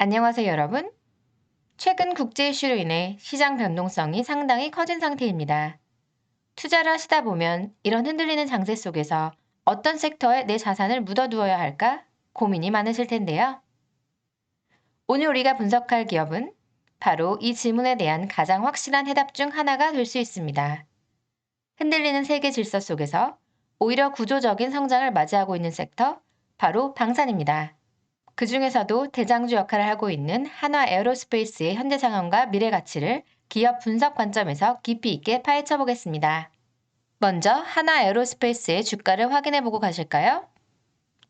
안녕하세요, 여러분. 최근 국제 이슈로 인해 시장 변동성이 상당히 커진 상태입니다. 투자를 하시다 보면 이런 흔들리는 장세 속에서 어떤 섹터에 내 자산을 묻어두어야 할까 고민이 많으실 텐데요. 오늘 우리가 분석할 기업은 바로 이 질문에 대한 가장 확실한 해답 중 하나가 될 수 있습니다. 흔들리는 세계 질서 속에서 오히려 구조적인 성장을 맞이하고 있는 섹터, 바로 방산입니다. 그 중에서도 대장주 역할을 하고 있는 한화 에어로스페이스의 현재 상황과 미래 가치를 기업 분석 관점에서 깊이 있게 파헤쳐 보겠습니다. 먼저 한화 에어로스페이스의 주가를 확인해 보고 가실까요?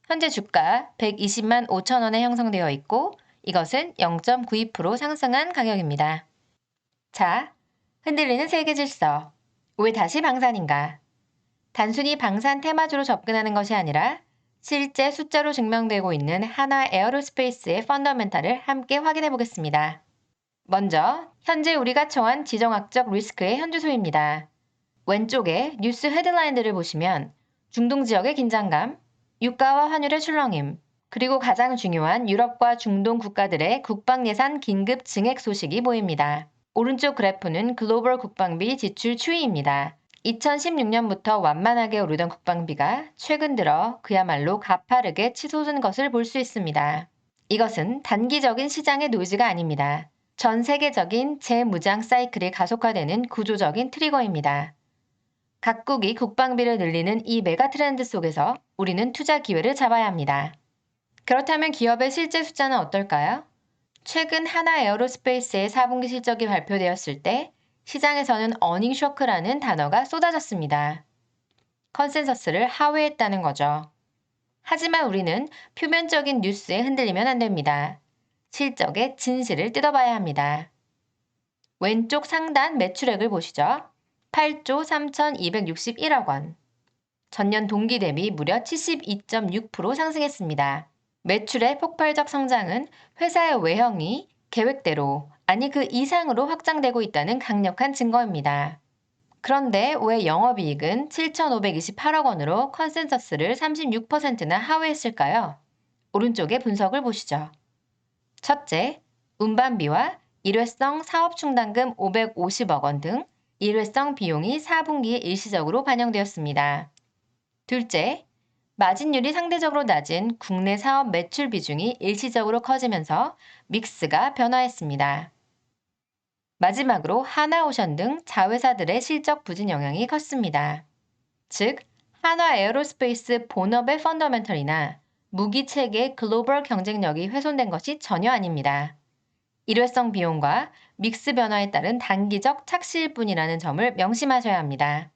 현재 주가 120만 5천 원에 형성되어 있고 이것은 0.92% 상승한 가격입니다. 자, 흔들리는 세계 질서. 왜 다시 방산인가? 단순히 방산 테마주로 접근하는 것이 아니라 실제 숫자로 증명되고 있는 한화 에어로스페이스의 펀더멘탈을 함께 확인해 보겠습니다. 먼저 현재 우리가 처한 지정학적 리스크의 현주소입니다. 왼쪽에 뉴스 헤드라인들을 보시면 중동 지역의 긴장감, 유가와 환율의 출렁임, 그리고 가장 중요한 유럽과 중동 국가들의 국방 예산 긴급 증액 소식이 보입니다. 오른쪽 그래프는 글로벌 국방비 지출 추이입니다. 2016년부터 완만하게 오르던 국방비가 최근 들어 그야말로 가파르게 치솟은 것을 볼 수 있습니다. 이것은 단기적인 시장의 노이즈가 아닙니다. 전 세계적인 재무장 사이클이 가속화되는 구조적인 트리거입니다. 각국이 국방비를 늘리는 이 메가 트렌드 속에서 우리는 투자 기회를 잡아야 합니다. 그렇다면 기업의 실제 숫자는 어떨까요? 최근 한화 에어로스페이스의 4분기 실적이 발표되었을 때 시장에서는 어닝 쇼크라는 단어가 쏟아졌습니다. 컨센서스를 하회했다는 거죠. 하지만 우리는 표면적인 뉴스에 흔들리면 안 됩니다. 실적의 진실을 뜯어봐야 합니다. 왼쪽 상단 매출액을 보시죠. 8조 3,261억 원. 전년 동기 대비 무려 72.6% 상승했습니다. 매출의 폭발적 성장은 회사의 외형이 계획대로, 아니 그 이상으로 확장되고 있다는 강력한 증거입니다. 그런데 왜 영업이익은 7,528억 원으로 컨센서스를 36%나 하회했을까요? 오른쪽의 분석을 보시죠. 첫째, 운반비와 일회성 사업 충당금 550억 원 등 일회성 비용이 4분기에 일시적으로 반영되었습니다. 둘째, 마진율이 상대적으로 낮은 국내 사업 매출 비중이 일시적으로 커지면서 믹스가 변화했습니다. 마지막으로 하나오션 등 자회사들의 실적 부진 영향이 컸습니다. 즉, 한화 에어로스페이스 본업의 펀더멘털이나 무기 체계의 글로벌 경쟁력이 훼손된 것이 전혀 아닙니다. 일회성 비용과 믹스 변화에 따른 단기적 착시일 뿐이라는 점을 명심하셔야 합니다.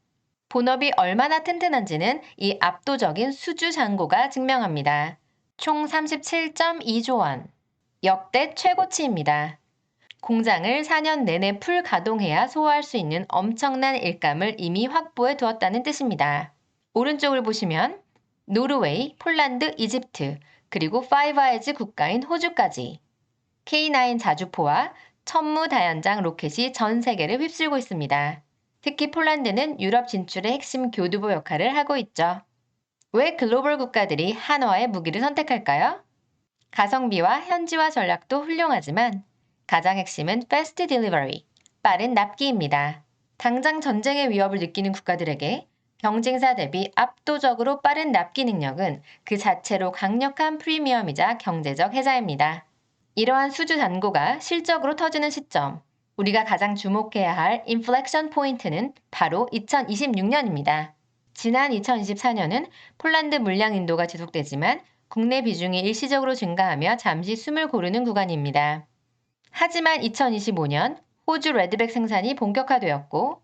본업이 얼마나 튼튼한지는 이 압도적인 수주 잔고가 증명합니다. 총 37.2조 원. 역대 최고치입니다. 공장을 4년 내내 풀 가동해야 소화할 수 있는 엄청난 일감을 이미 확보해 두었다는 뜻입니다. 오른쪽을 보시면 노르웨이, 폴란드, 이집트, 그리고 파이브 아이즈 국가인 호주까지 K9 자주포와 천무다연장 로켓이 전 세계를 휩쓸고 있습니다. 특히 폴란드는 유럽 진출의 핵심 교두보 역할을 하고 있죠. 왜 글로벌 국가들이 한화의 무기를 선택할까요? 가성비와 현지화 전략도 훌륭하지만 가장 핵심은 패스트 딜리버리, 빠른 납기입니다. 당장 전쟁의 위협을 느끼는 국가들에게 경쟁사 대비 압도적으로 빠른 납기 능력은 그 자체로 강력한 프리미엄이자 경제적 혜자입니다. 이러한 수주 잔고가 실적으로 터지는 시점, 우리가 가장 주목해야 할 인플렉션 포인트는 바로 2026년입니다. 지난 2024년은 폴란드 물량 인도가 지속되지만 국내 비중이 일시적으로 증가하며 잠시 숨을 고르는 구간입니다. 하지만 2025년 호주 레드백 생산이 본격화되었고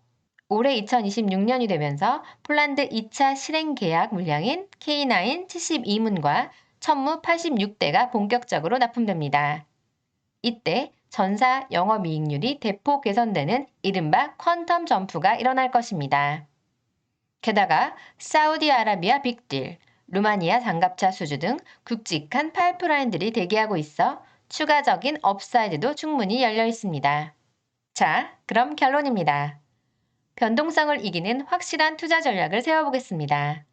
올해 2026년이 되면서 폴란드 2차 실행 계약 물량인 K9 72문과 천무 86대가 본격적으로 납품됩니다. 이때 전사 영업이익률이 대폭 개선되는 이른바 퀀텀 점프가 일어날 것입니다. 게다가 사우디아라비아 빅딜, 루마니아 장갑차 수주 등 굵직한 파이프라인들이 대기하고 있어 추가적인 업사이드도 충분히 열려 있습니다. 자, 그럼 결론입니다. 변동성을 이기는 확실한 투자 전략을 세워보겠습니다.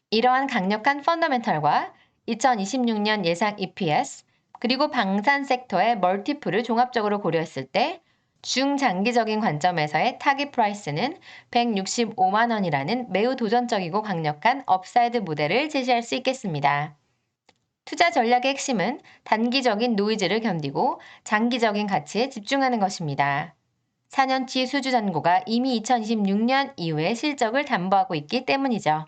이러한 강력한 펀더멘털과 2026년 예상 EPS, 그리고 방산 섹터의 멀티플을 종합적으로 고려했을 때 중장기적인 관점에서의 타깃 프라이스는 165만 원이라는 매우 도전적이고 강력한 업사이드 모델을 제시할 수 있겠습니다. 투자 전략의 핵심은 단기적인 노이즈를 견디고 장기적인 가치에 집중하는 것입니다. 4년치 수주 잔고가 이미 2026년 이후의 실적을 담보하고 있기 때문이죠.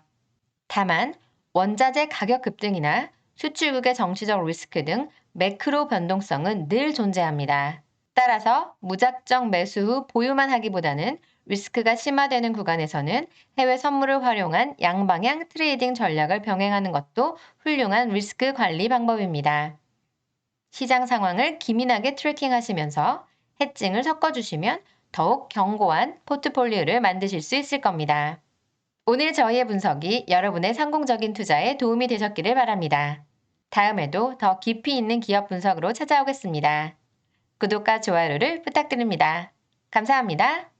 다만 원자재 가격 급등이나 수출국의 정치적 리스크 등 매크로 변동성은 늘 존재합니다. 따라서 무작정 매수 후 보유만 하기보다는 리스크가 심화되는 구간에서는 해외 선물을 활용한 양방향 트레이딩 전략을 병행하는 것도 훌륭한 리스크 관리 방법입니다. 시장 상황을 기민하게 트래킹하시면서 해칭을 섞어주시면 더욱 견고한 포트폴리오를 만드실 수 있을 겁니다. 오늘 저희의 분석이 여러분의 성공적인 투자에 도움이 되셨기를 바랍니다. 다음에도 더 깊이 있는 기업 분석으로 찾아오겠습니다. 구독과 좋아요를 부탁드립니다. 감사합니다.